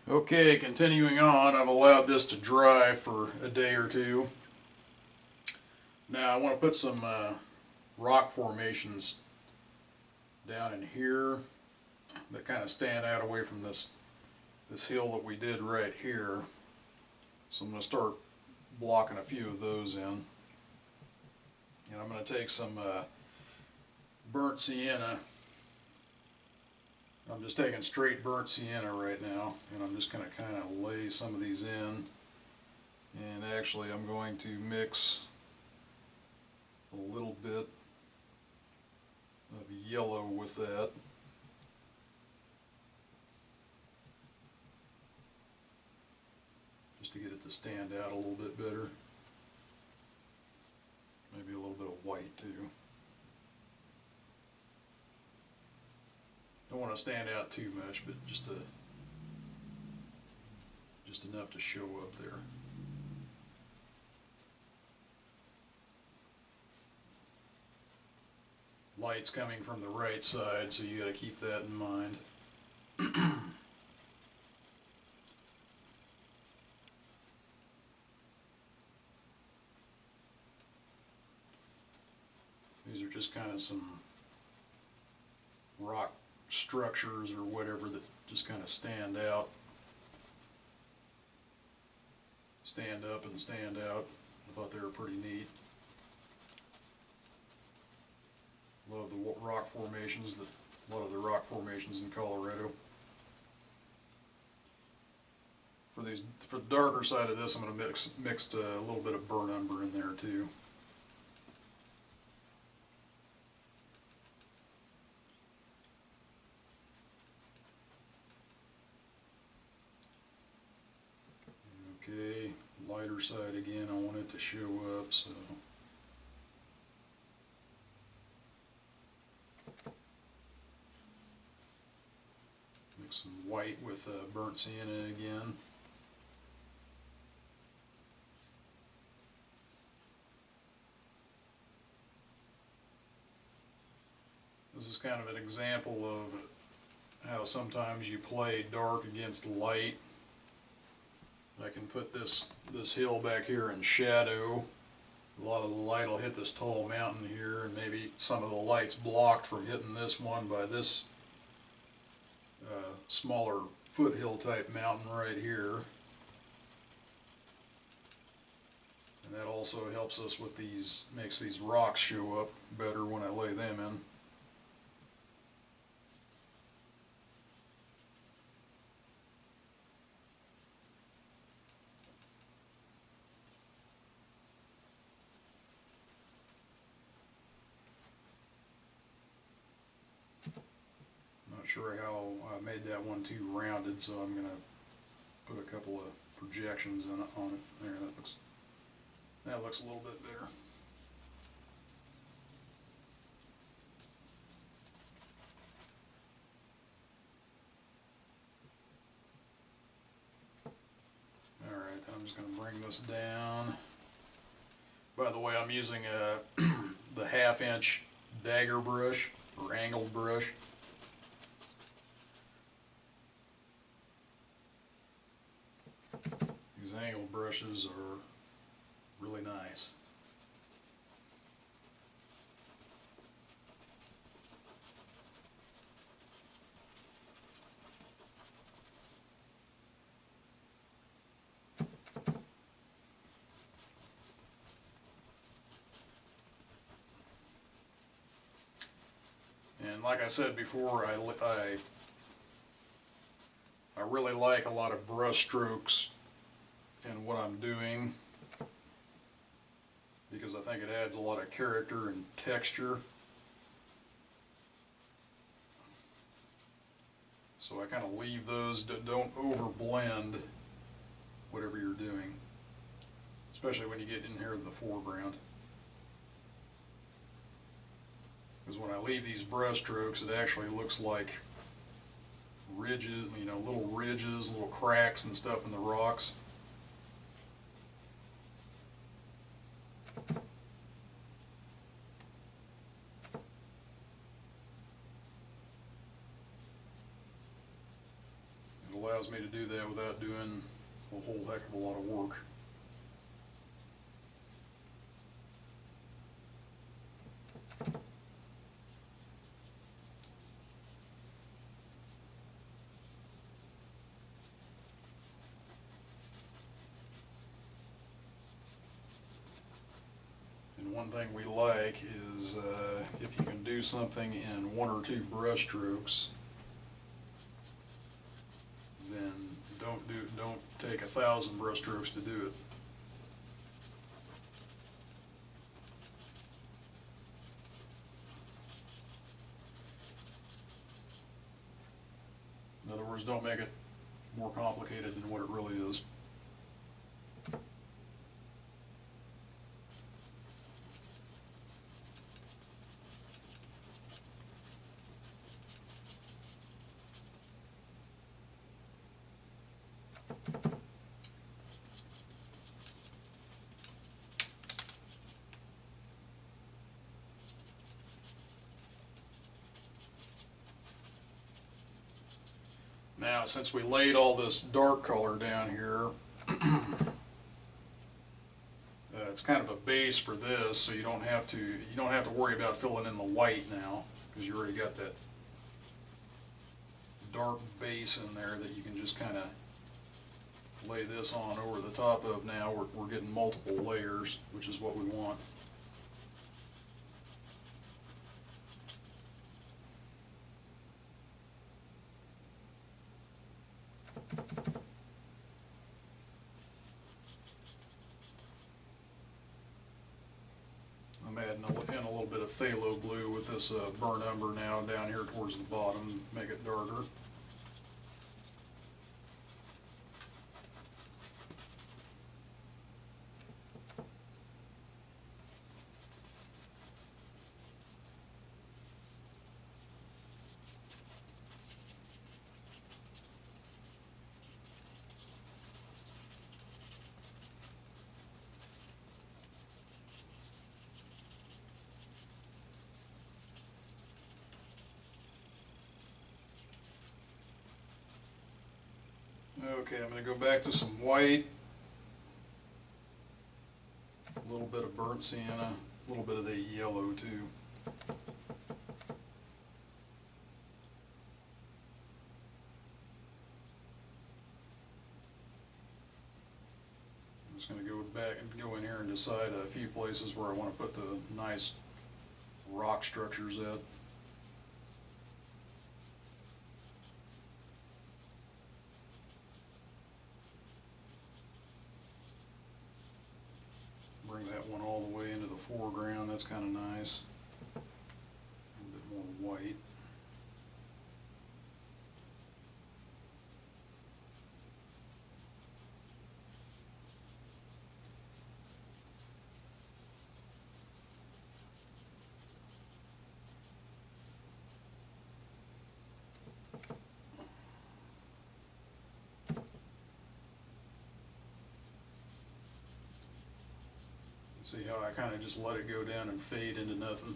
Okay, continuing on, I've allowed this to dry for a day or two. Now I want to put some rock formations down in here that kind of stand out away from this hill that we did right here. So I'm going to start blocking a few of those in. And I'm going to take some burnt sienna. I'm just taking straight burnt sienna right now, and I'm just going to kind of lay some of these in. And actually I'm going to mix a little bit of yellow with that. Just to get it to stand out a little bit better. Maybe a little bit of white too. Don't want to stand out too much, but just enough to show up there. Light's coming from the right side, so you got to keep that in mind. These are just kind of some rock structures or whatever that just kind of stand out. Stand up and stand out. I thought they were pretty neat. Love the rock formations, a lot of the rock formations in Colorado. For the darker side of this, I'm going to mix a little bit of burnt umber in there too. Okay, lighter side again, I want it to show up, so mix some white with burnt sienna again. This is kind of an example of how sometimes you play dark against light. I can put this hill back here in shadow. A lot of the light will hit this tall mountain here, and maybe some of the light's blocked from hitting this one by this smaller foothill type mountain right here. And that also helps us with makes these rocks show up better when I lay them in. Not sure how I made that one too rounded, so I'm going to put a couple of projections on it. There, that looks a little bit better. Alright, then I'm just going to bring this down. By the way, I'm using the 1/2 inch dagger brush, or angled brush. These angled brushes are really nice. And like I said before, I really like a lot of brush strokes in what I'm doing, because I think it adds a lot of character and texture. So I kind of leave those, don't over blend whatever you're doing, especially when you get in here in the foreground. Because when I leave these brush strokes, it actually looks like ridges, little ridges, little cracks and stuff in the rocks. allows me to do that without doing a whole heck of a lot of work. And one thing we like is if you can do something in 1 or 2 brush strokes, then don't take 1,000 brush strokes to do it. In other words, don't make it more complicated than what it really is. Now, since we laid all this dark color down here, it's kind of a base for this, so you don't have to worry about filling in the white now, because you already got that dark base in there that you can just kind of lay this on over the top of. Now we're getting multiple layers, which is what we want. I'm adding in a little bit of phthalo blue with this burnt umber now down here towards the bottom, make it darker. Okay, I'm going to go back to some white, a little bit of burnt sienna, a little bit of the yellow too. I'm just going to go back and go in here and decide a few places where I want to put the nice rock structures at. Bring that one all the way into the foreground, that's kind of nice. A little bit more white. See how I kind of just let it go down and fade into nothing.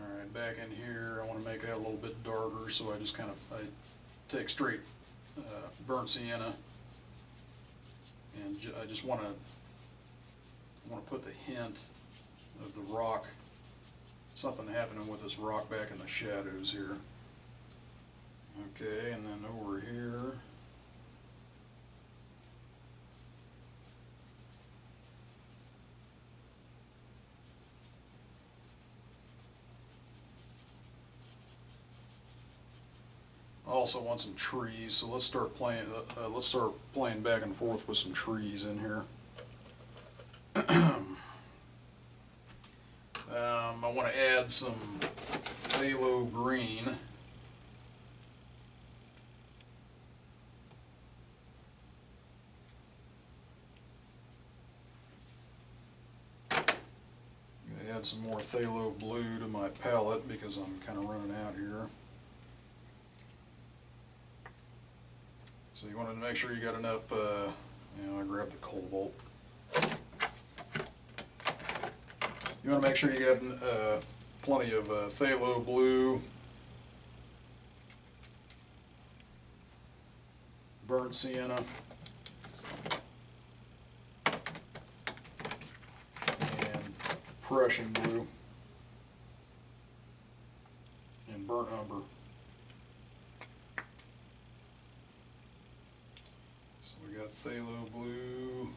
Alright, back in here I want to make that a little bit darker, so I just kind of take straight burnt sienna, and I just want to put the hint of the rock, something happening with this rock back in the shadows here. Okay, and then over here, I also want some trees, so let's start playing back and forth with some trees in here. I want to add some phthalo green. I'm going to add some more phthalo blue to my palette because I'm kind of running out here. So you want to make sure you got enough, I grabbed the cobalt. You want to make sure you got plenty of phthalo blue, burnt sienna, and Prussian blue, and burnt umber. So we got phthalo blue.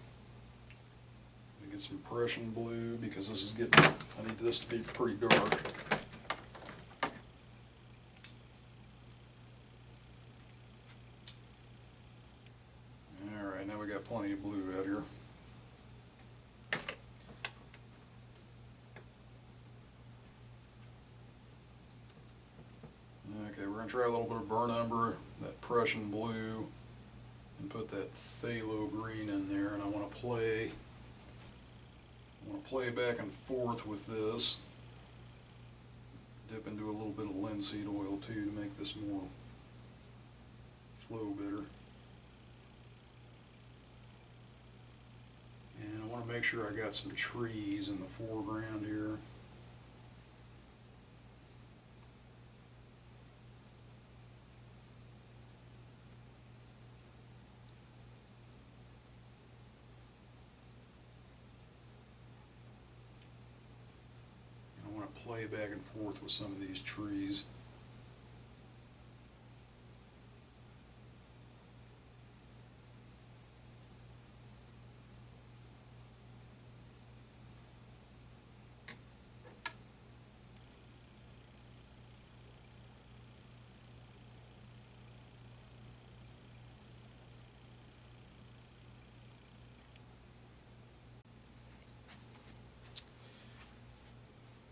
Get some Prussian blue because this is getting, I need this to be pretty dark. Alright, now we got plenty of blue out here. Okay, we're going to try a little bit of burnt umber, that Prussian blue, and put that phthalo green in there, and I want to play back and forth with this. Dip into a little bit of linseed oil too to make this more flow better. And I want to make sure I got some trees in the foreground here. Play back and forth with some of these trees.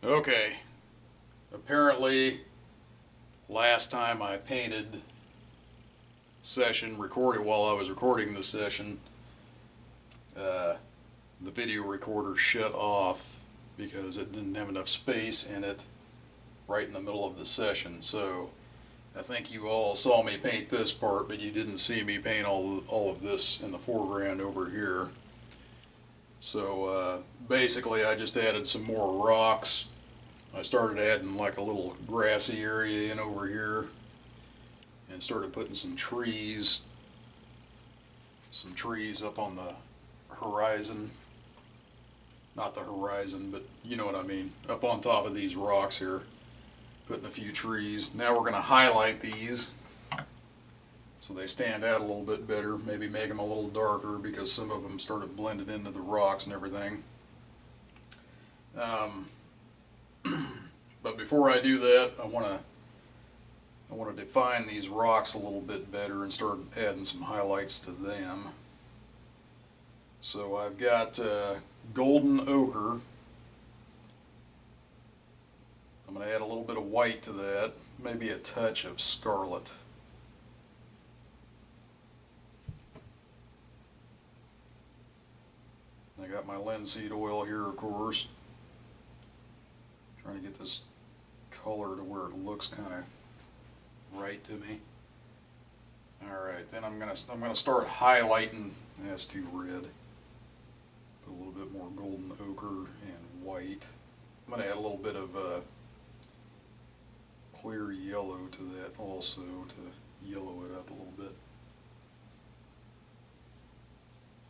Okay, apparently last time I painted recorded while I was recording the session, the video recorder shut off because it didn't have enough space in it right in the middle of the session. So I think you all saw me paint this part, but you didn't see me paint all of this in the foreground over here. So basically I just added some more rocks. I started adding like a little grassy area in over here and started putting some trees up on the horizon. Not the horizon, but you know what I mean. Up on top of these rocks here. Putting a few trees. Now we're going to highlight these so they stand out a little bit better. Maybe make them a little darker because some of them started blending into the rocks and everything. But before I do that, I want to define these rocks a little bit better and start adding some highlights to them. So I've got golden ochre. I'm going to add a little bit of white to that, maybe a touch of scarlet. I got my linseed oil here, of course. Trying to get this color to where it looks kind of right to me. Alright, then I'm gonna start highlighting. That's too red. Put a little bit more golden ochre and white. I'm gonna add a little bit of clear yellow to that also to yellow it up a little bit.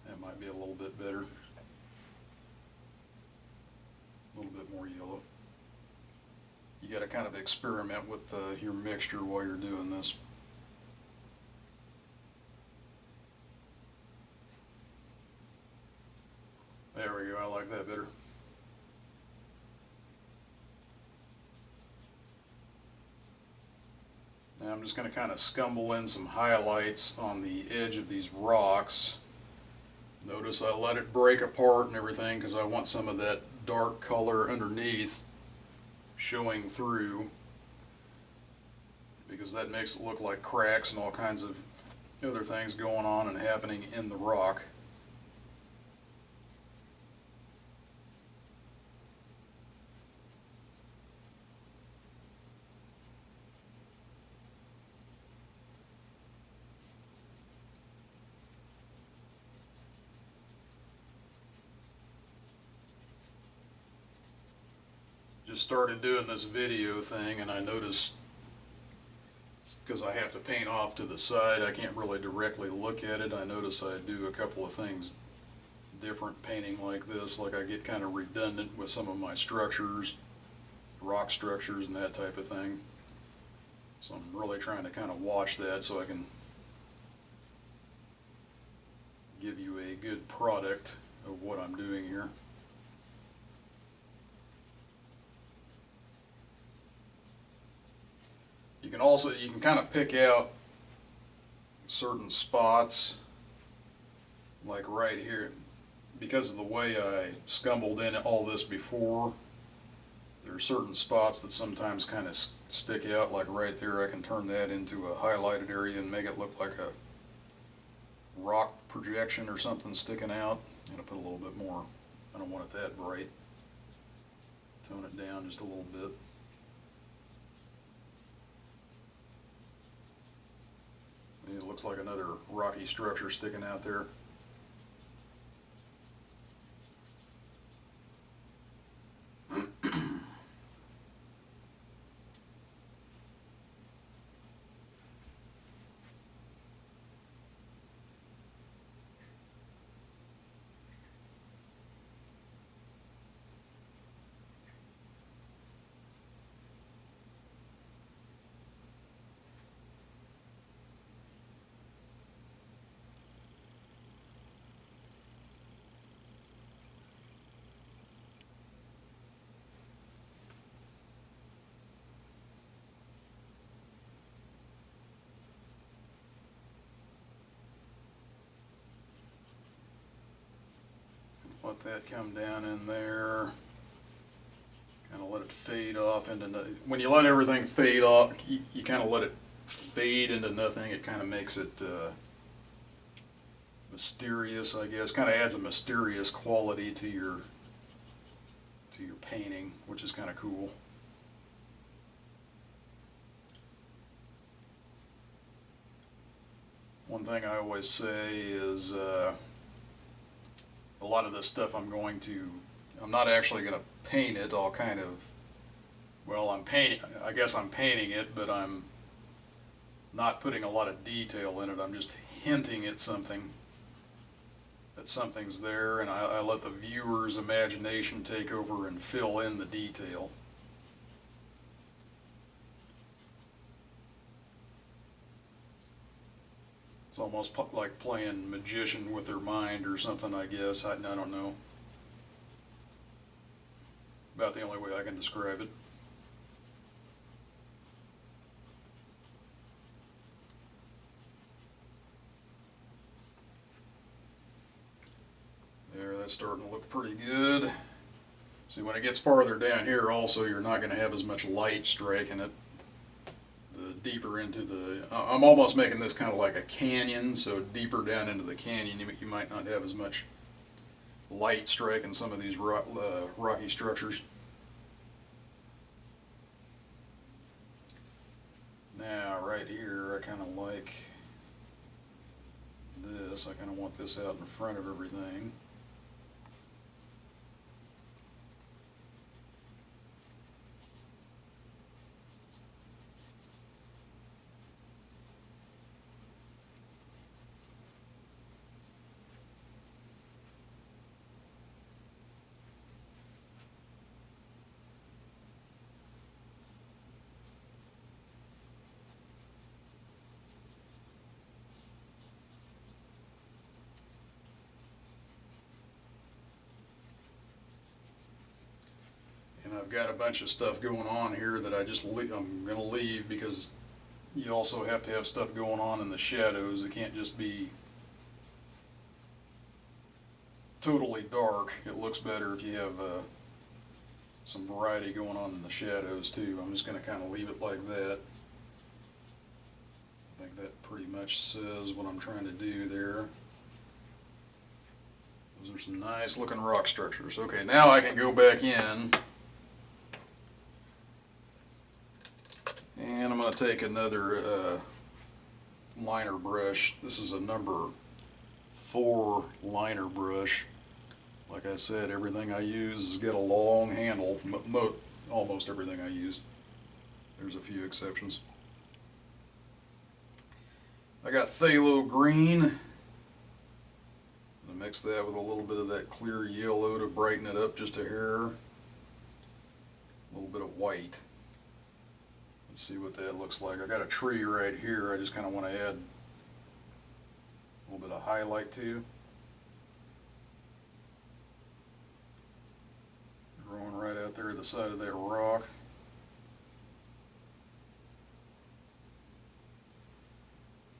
That might be a little bit better. A little bit more yellow. You got to kind of experiment with your mixture while you're doing this. There we go, I like that better. Now I'm just going to kind of scumble in some highlights on the edge of these rocks. Notice I let it break apart and everything because I want some of that dark color underneath showing through, because that makes it look like cracks and all kinds of other things going on and happening in the rock. just started doing this video thing, and I noticed, because I have to paint off to the side, I can't really directly look at it. I notice I do a couple of things different painting like this, like I get kind of redundant with some of my structures, rock structures and that type of thing. So I'm really trying to kind of watch that so I can give you a good product of what I'm doing here. You can kind of pick out certain spots, like right here. Because of the way I scumbled in all this before, there are certain spots that sometimes kind of stick out, like right there. I can turn that into a highlighted area and make it look like a rock projection or something sticking out. I'm going to put a little bit more. I don't want it that bright. Tone it down just a little bit. It looks like another rocky structure sticking out there. Let that come down in there. Kind of let it fade off into nothing. When you let everything fade off, you kind of let it fade into nothing. It kind of makes it mysterious, I guess. Kind of adds a mysterious quality to your painting, which is kind of cool. One thing I always say is a lot of this stuff I'm not actually going to paint it. I'll kind of, well, I guess I'm painting it, but I'm not putting a lot of detail in it. I'm just hinting at something, that something's there, and I let the viewer's imagination take over and fill in the detail. It's almost like playing magician with their mind or something, I guess. I don't know. About the only way I can describe it. There, that's starting to look pretty good. See, when it gets farther down here also, you're not going to have as much light striking it. The deeper into the, I'm almost making this kind of like a canyon, so deeper down into the canyon you might not have as much light striking some of these rocky structures. Now right here I kind of like this. I kind of want this out in front of everything. And I've got a bunch of stuff going on here that I'm going to leave, because you also have to have stuff going on in the shadows. It can't just be totally dark. It looks better if you have some variety going on in the shadows too. I'm just going to kind of leave it like that. I think that pretty much says what I'm trying to do there. Those are some nice looking rock structures. Okay, now I can go back in. And I'm going to take another liner brush. This is a number 4 liner brush. Like I said, everything I use has got a long handle. almost everything I use. There's a few exceptions. I got phthalo green. I mix that with a little bit of that clear yellow to brighten it up just a hair. A little bit of white. Let's see what that looks like. I got a tree right here. I just kind of want to add a little bit of highlight to. Growing right out there at the side of that rock.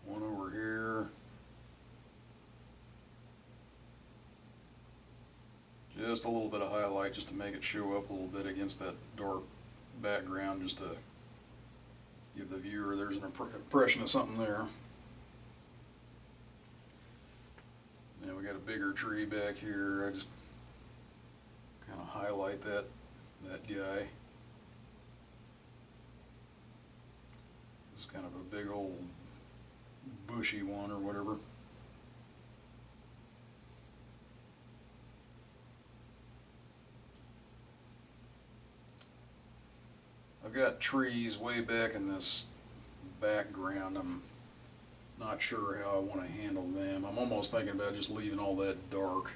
One over here. Just a little bit of highlight just to make it show up a little bit against that dark background, just to give the viewer there's an impression of something there. Now we got a bigger tree back here. I just kind of highlight that guy. It's kind of a big old bushy one or whatever. I've got trees way back in this background. I'm not sure how I want to handle them. I'm almost thinking about just leaving all that dark.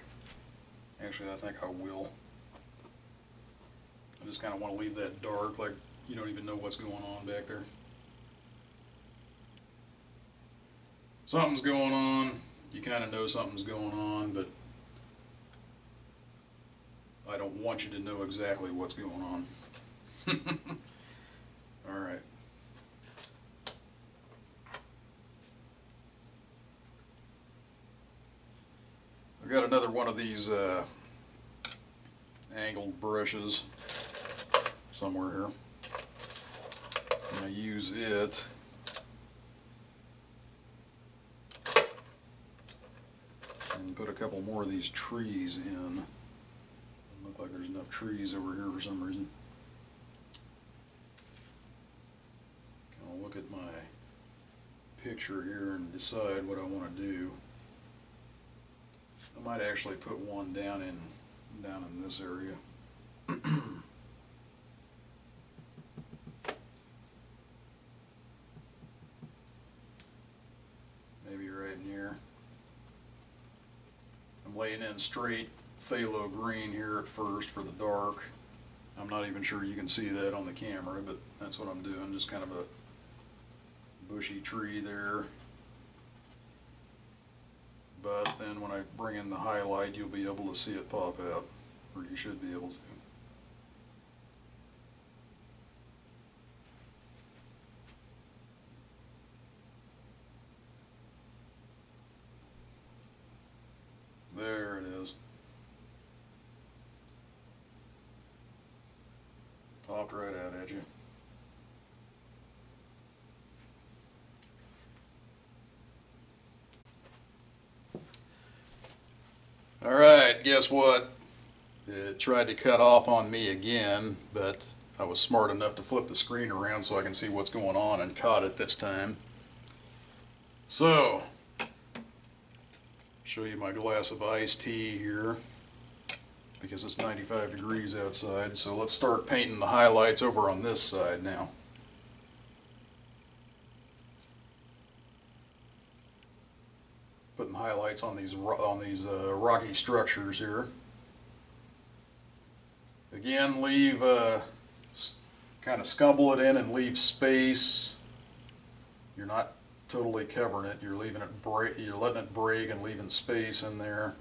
Actually, I think I will. I just kind of want to leave that dark, like you don't even know what's going on back there. Something's going on. You kind of know something's going on, but I don't want you to know exactly what's going on. All right. I've got another one of these angled brushes somewhere here. I'm going to use it and put a couple more of these trees in. Doesn't look like there's enough trees over here for some reason. Kind of look at my picture here and decide what I want to do. I might actually put one down in this area. Maybe right in here. I'm laying in straight phthalo green here at first for the dark. I'm not even sure you can see that on the camera, but that's what I'm doing. Just kind of a bushy tree there. But then when I bring in the highlight, you'll be able to see it pop out, or you should be able to. There it is. Popped right out at you. Alright, guess what? It tried to cut off on me again, but I was smart enough to flip the screen around so I can see what's going on and caught it this time. So, show you my glass of iced tea here because it's 95 degrees outside. So let's start painting the highlights over on this side now. Putting highlights on these rocky structures here. Again, leave kind of scumble it in and leave space. You're not totally covering it. You're leaving it break. You're letting it break and leaving space in there.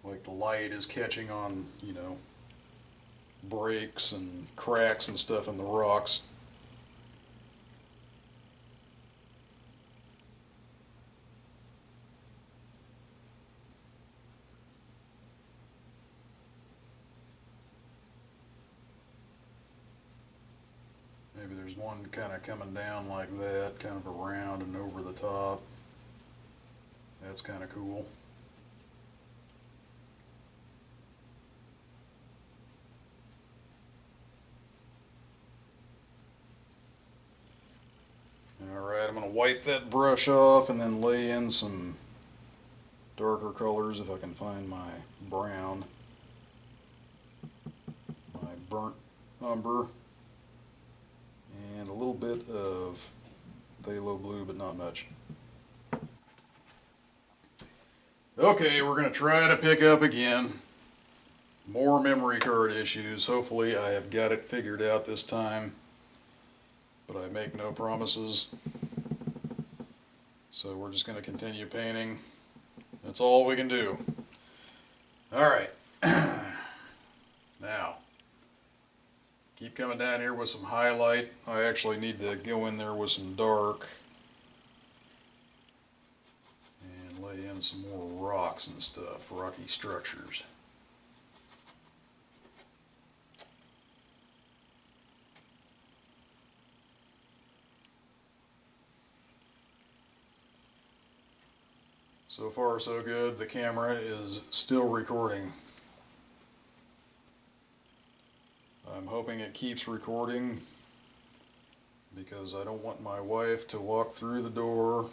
Like the light is catching on, you know, breaks and cracks and stuff in the rocks. Maybe there's one kind of coming down like that, kind of around and over the top. That's kind of cool. Alright, I'm going to wipe that brush off and then lay in some darker colors if I can find my brown. burnt umber, and a little bit of phthalo blue, but not much. Okay, we're going to try to pick up again. More memory card issues. Hopefully I have got it figured out this time, but I make no promises. So we're just going to continue painting. That's all we can do. Alright. Now, keep coming down here with some highlight. I actually need to go in there with some dark and lay in some more rocks and stuff, rocky structures. So far so good. The camera is still recording. I'm hoping it keeps recording because I don't want my wife to walk through the door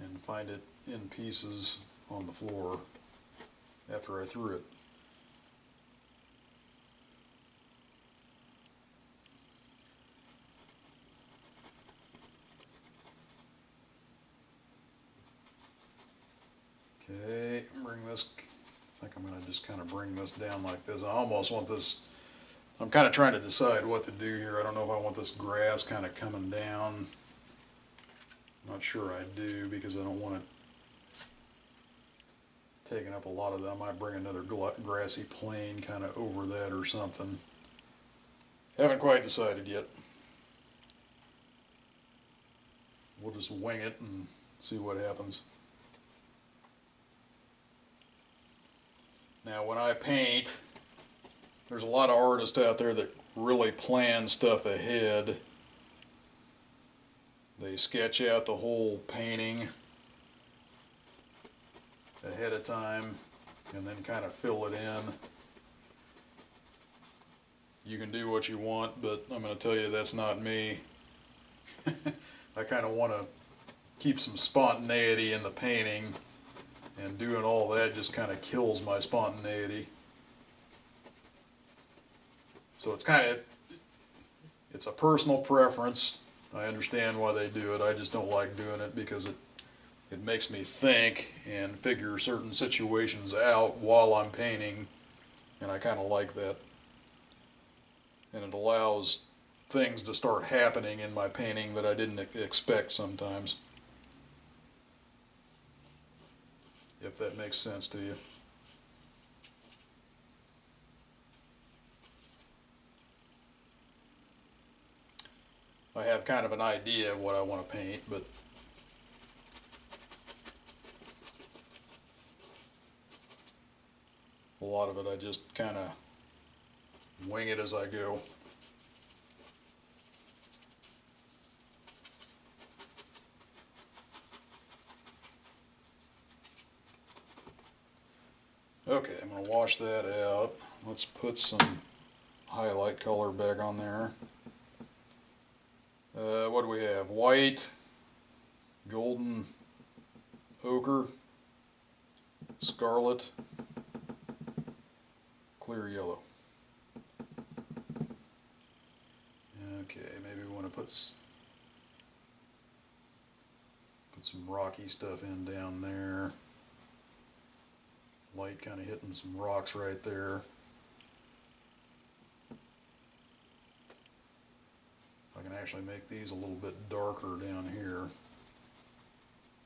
and find it in pieces on the floor after I threw it. Okay, bring this, I think I'm going to just kind of bring this down like this. I almost want this, I'm kind of trying to decide what to do here. I don't know if I want this grass kind of coming down. I'm not sure I do because I don't want it taking up a lot of that. I might bring another grassy plane kind of over that or something. Haven't quite decided yet. We'll just wing it and see what happens. Now when I paint, there's a lot of artists out there that really plan stuff ahead. They sketch out the whole painting ahead of time and then kind of fill it in. You can do what you want, but I'm going to tell you that's not me. I kind of want to keep some spontaneity in the painting, and doing all that just kind of kills my spontaneity. So it's kind of, it's a personal preference. I understand why they do it. I just don't like doing it because it makes me think and figure certain situations out while I'm painting, and I kind of like that. And it allows things to start happening in my painting that I didn't expect sometimes. If that makes sense to you. I have kind of an idea of what I want to paint, but a lot of it I just kind of wing it as I go. Okay, I'm going to wash that out. Let's put some highlight color back on there. What do we have? White, golden ochre, scarlet, clear yellow. Okay, maybe we want to put some rocky stuff in down there. Light kind of hitting some rocks right there. I can actually make these a little bit darker down here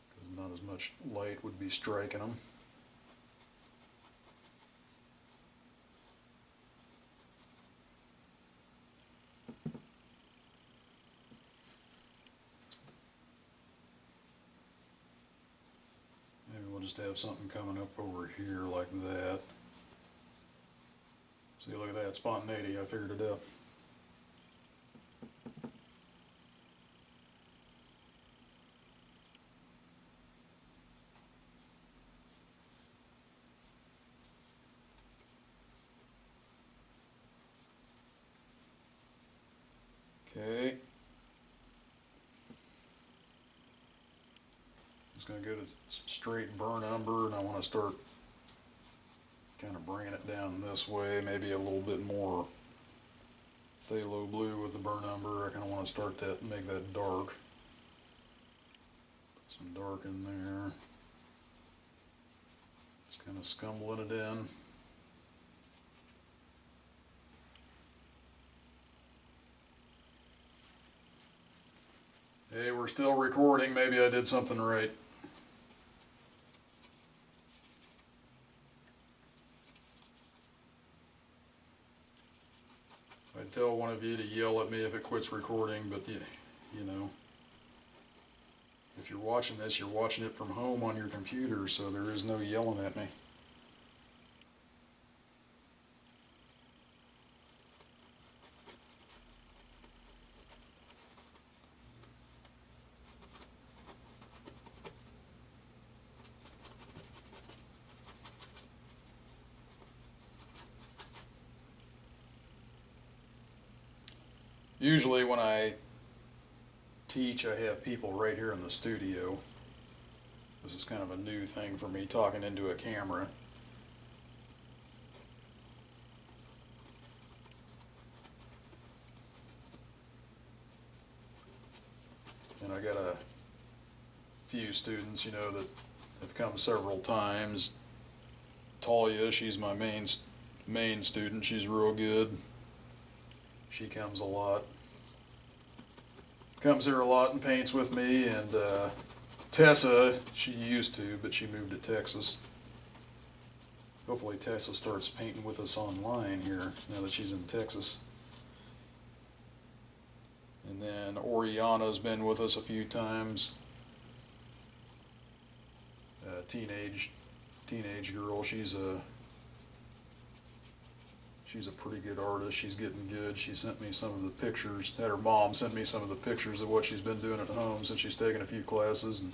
because not as much light would be striking them. Maybe we'll just have something coming up over here like that. See, look at that spontaneity, I figured it out. Okay. Just going to go to straight burn umber, and I want to start kind of bringing it down this way, maybe a little bit more phthalo blue with the burn umber. I kind of want to start that and make that dark. Put some dark in there. Just kind of scumbling it in. Hey, we're still recording. Maybe I did something right. I'd tell one of you to yell at me if it quits recording, but you know, if you're watching this, you're watching it from home on your computer, so there is no yelling at me. Usually when I teach, I have people right here in the studio. This is kind of a new thing for me, talking into a camera. And I got a few students, you know, that have come several times. Talia, she's my main student. She's real good. She comes a lot. Comes here a lot and paints with me. And Tessa, she used to, but she moved to Texas. Hopefully Tessa starts painting with us online here now that she's in Texas. And then Oriana's been with us a few times. Teenage girl. She's a pretty good artist. She's getting good. She sent me some of the pictures. Her mom sent me some of the pictures of what she's been doing at home since she's taken a few classes, and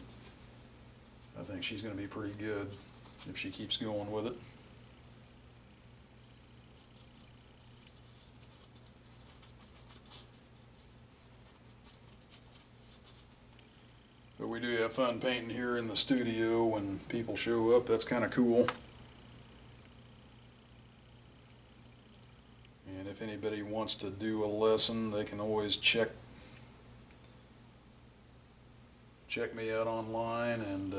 I think she's going to be pretty good if she keeps going with it. But we do have fun painting here in the studio when people show up. That's kind of cool. And if anybody wants to do a lesson, they can always check me out online and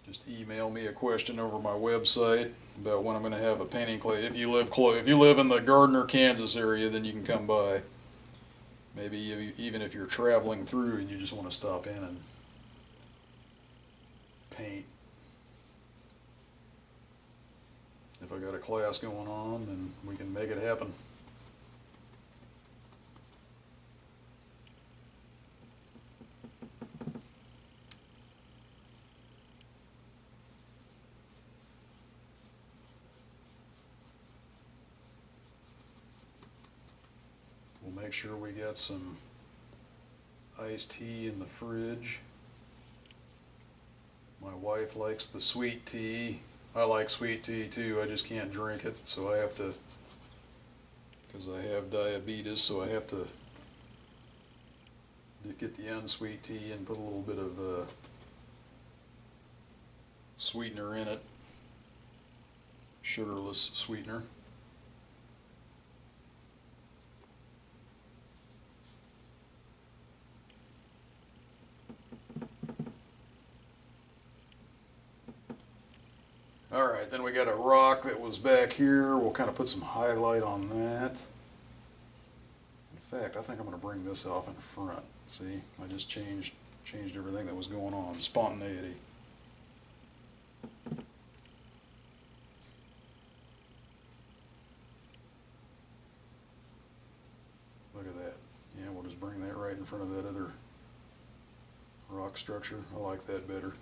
just email me a question over my website about when I'm going to have a painting class. If you live in the Gardner, Kansas area, then you can come by. Maybe even if you're traveling through and you just want to stop in and paint. If I got a class going on, then we can make it happen. We'll make sure we got some iced tea in the fridge. My wife likes the sweet tea. I like sweet tea too, I just can't drink it, so I have to, because I have diabetes, so I have to get the unsweet tea and put a little bit of sweetener in it, sugarless sweetener. Alright, then we got a rock that was back here. We'll kind of put some highlight on that. In fact, I think I'm going to bring this off in front. See, I just changed everything that was going on. Spontaneity. Look at that. Yeah, we'll just bring that right in front of that other rock structure. I like that better.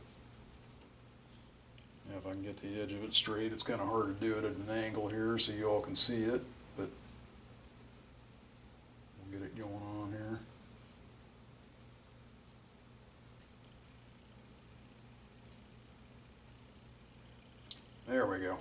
Yeah, if I can get the edge of it straight. It's kind of hard to do it at an angle here so you all can see it, but we'll get it going on here. There we go.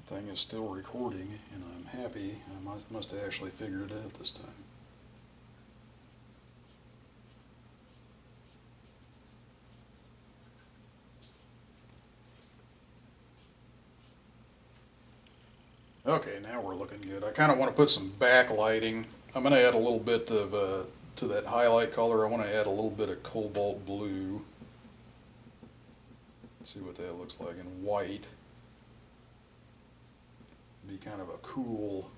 Thing is still recording, and I'm happy. I must have actually figured it out this time. Okay, now we're looking good. I kind of want to put some backlighting. I'm going to add a little bit of, to that highlight color, I want to add a little bit of cobalt blue. Let's see what that looks like in white. Be kind of a cool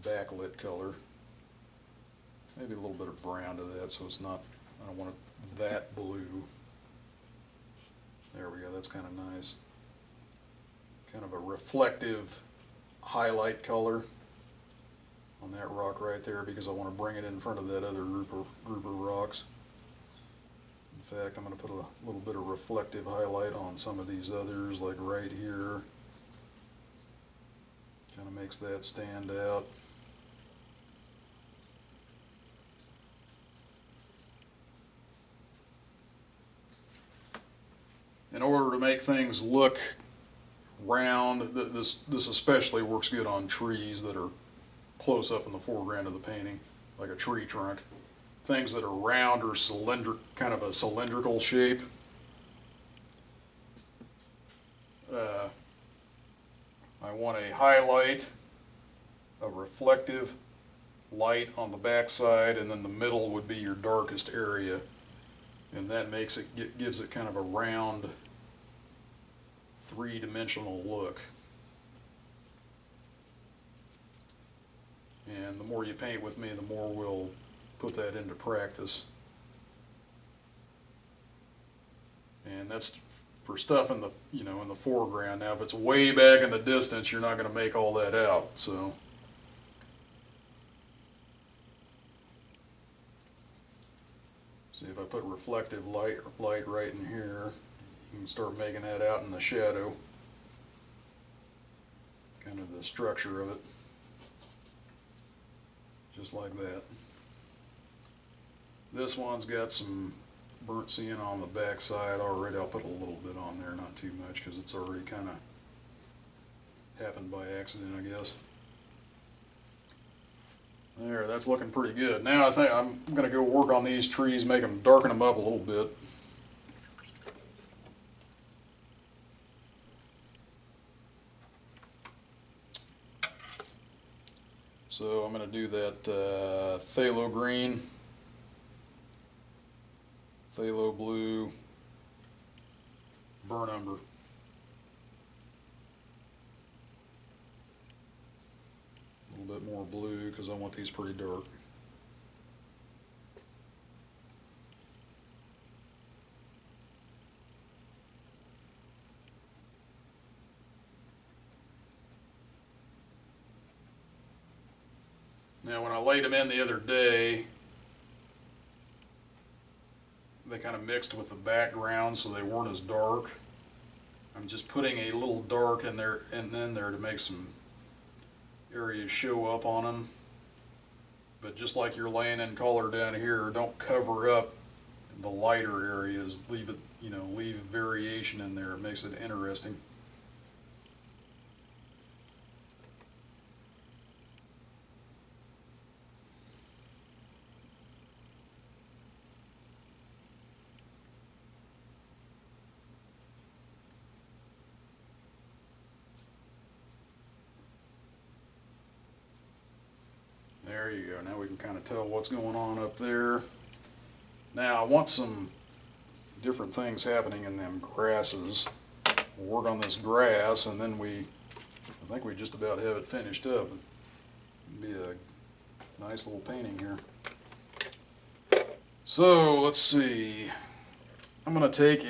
backlit color. Maybe a little bit of brown to that so it's not, I don't want it that blue. There we go, that's kind of nice. Kind of a reflective highlight color on that rock right there because I want to bring it in front of that other group of rocks. In fact, I'm going to put a little bit of reflective highlight on some of these others, like right here. Kind of makes that stand out. In order to make things look round, this especially works good on trees that are close up in the foreground of the painting, like a tree trunk. Things that are round or kind of a cylindrical shape. I want a highlight, a reflective light on the back side, and then the middle would be your darkest area, and that makes it gives it kind of a round, three-dimensional look. And the more you paint with me, the more we'll put that into practice. And that's for stuff in the, you know, in the foreground. Now if it's way back in the distance, you're not going to make all that out. So see, if I put reflective light right in here, you can start making that out in the shadow, kind of the structure of it, just like that. This one's got some burnt sienna on the back side already. I'll put a little bit on there, not too much, because it's already kind of happened by accident, I guess. There, that's looking pretty good. Now I think I'm going to go work on these trees, darken them up a little bit. So I'm going to do that phthalo green, phthalo blue, burnt umber. A little bit more blue because I want these pretty dark. Now when I laid them in the other day, they kind of mixed with the background so they weren't as dark. I'm just putting a little dark in there and in there to make some areas show up on them. But just like you're laying in color down here, don't cover up the lighter areas. Leave it, you know, leave variation in there. It makes it interesting. There you go. Now we can kind of tell what's going on up there. Now I want some different things happening in them grasses. We'll work on this grass, and then I think we just about have it finished up. It'll be a nice little painting here. So let's see. I'm going to take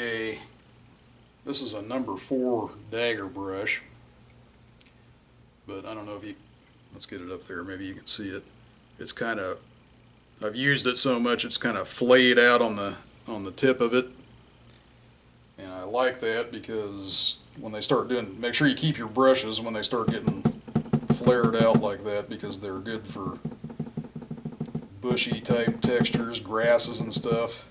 this is a number 4 dagger brush, but I don't know if you, let's get it up there, maybe you can see it. It's kind of, I've used it so much it's kind of flayed out on the tip of it, and I like that because when they start doing, make sure you keep your brushes when they start getting flared out like that, because they're good for bushy type textures, grasses and stuff.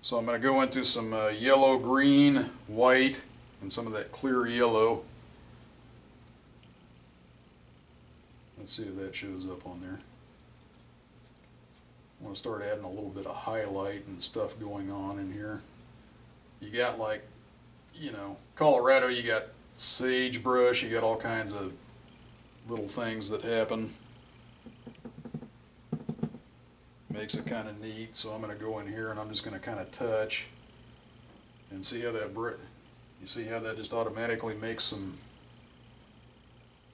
So I'm going to go into some yellow, green, white, and some of that clear yellow. Let's see if that shows up on there. I want to start adding a little bit of highlight and stuff going on in here. You got, like, you know, Colorado, you got sagebrush, you got all kinds of little things that happen. Makes it kind of neat. So I'm going to go in here and I'm just going to kind of touch and see how that you see how that just automatically makes some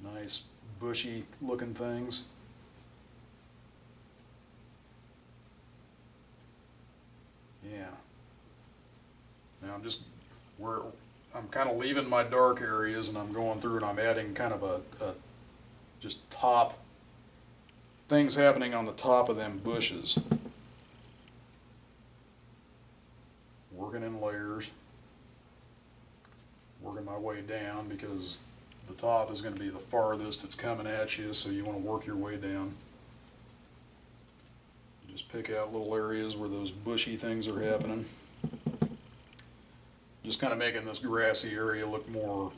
nice bushy looking things. Yeah. Now I'm kind of leaving my dark areas and I'm going through and I'm adding kind of a just top things happening on the top of them bushes. Working in layers. Working my way down because the top is going to be the farthest it's coming at you, so you want to work your way down. Just pick out little areas where those bushy things are happening. Just kind of making this grassy area look more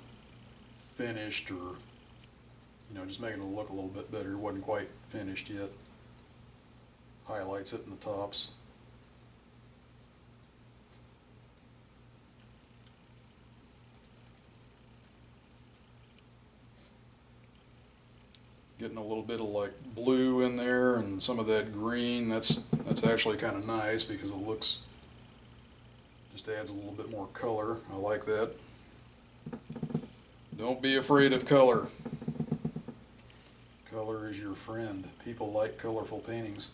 finished, or just making it look a little bit better. It wasn't quite finished yet. Highlights hitting the tops. Getting a little bit of like blue in there and some of that green. That's actually kind of nice because it looks, just adds a little bit more color. I like that. Don't be afraid of color. Color is your friend. People like colorful paintings.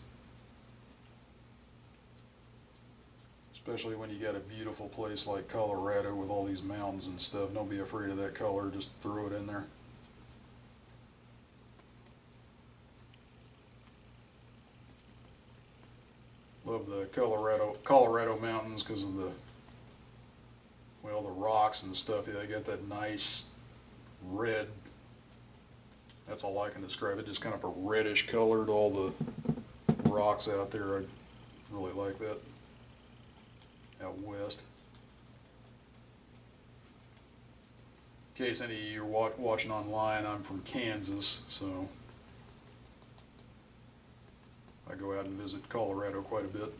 Especially when you got a beautiful place like Colorado with all these mountains and stuff. Don't be afraid of that color. Just throw it in there. Love the Colorado mountains because of the rocks and stuff. Yeah, they got that nice red. That's all I can describe it. Just kind of a reddish colored, all the rocks out there. I really like that out west. In case any of you are watching online, I'm from Kansas, so I go out and visit Colorado quite a bit.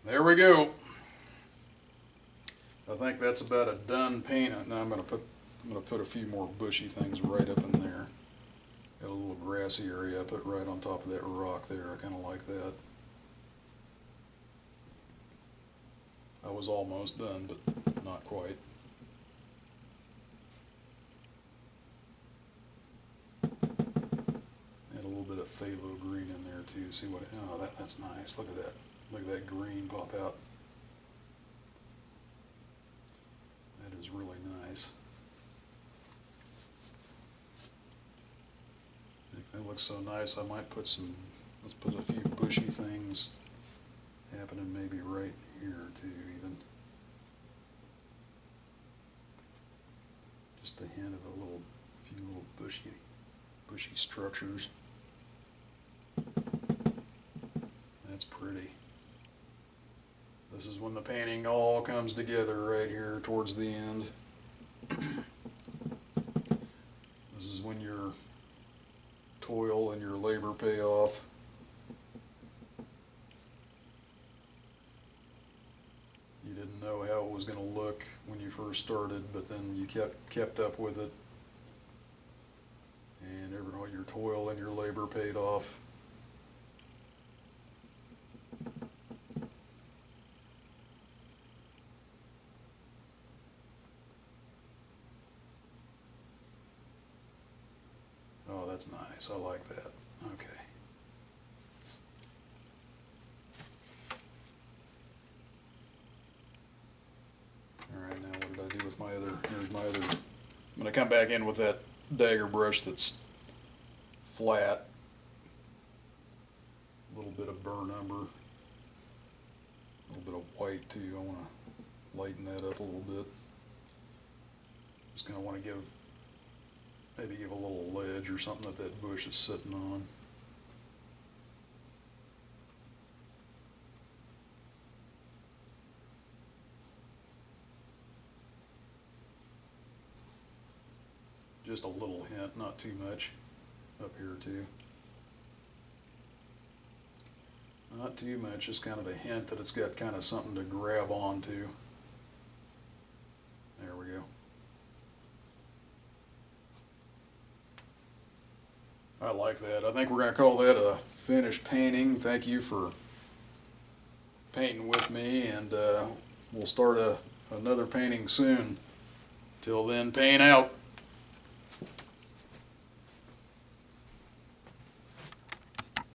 There we go. I think that's about a done paint. Now I'm going to put a few more bushy things right up in there. Got a little grassy area I put right on top of that rock there. I kind of like that. I was almost done, but not quite. Add a little bit of phthalo green in there too. See what? Oh, that's nice. Look at that. Look at that green pop out. That is really nice. That looks so nice. I might put some. Let's put a few bushy things happening maybe right here too, even. Just a hint of a few little bushy structures. That's pretty. This is when the painting all comes together right here towards the end. This is when your toil and your labor pay off. You didn't know how it was going to look when you first started, but then you kept up with it, and all your toil and your labor paid off. Oh, that's nice. I like that. Okay. Alright, now what did I do with my other, here's my other, I'm going to come back in with that dagger brush that's flat. A little bit of burnt umber. A little bit of white too. I want to lighten that up a little bit. Just going to want to maybe give a little ledge or something that bush is sitting on. just a little hint, not too much, up here too. Not too much, just kind of a hint that it's got kind of something to grab onto. There we go. I like that. I think we're going to call that a finished painting. Thank you for painting with me, and we'll start another painting soon. Till then, Paine out.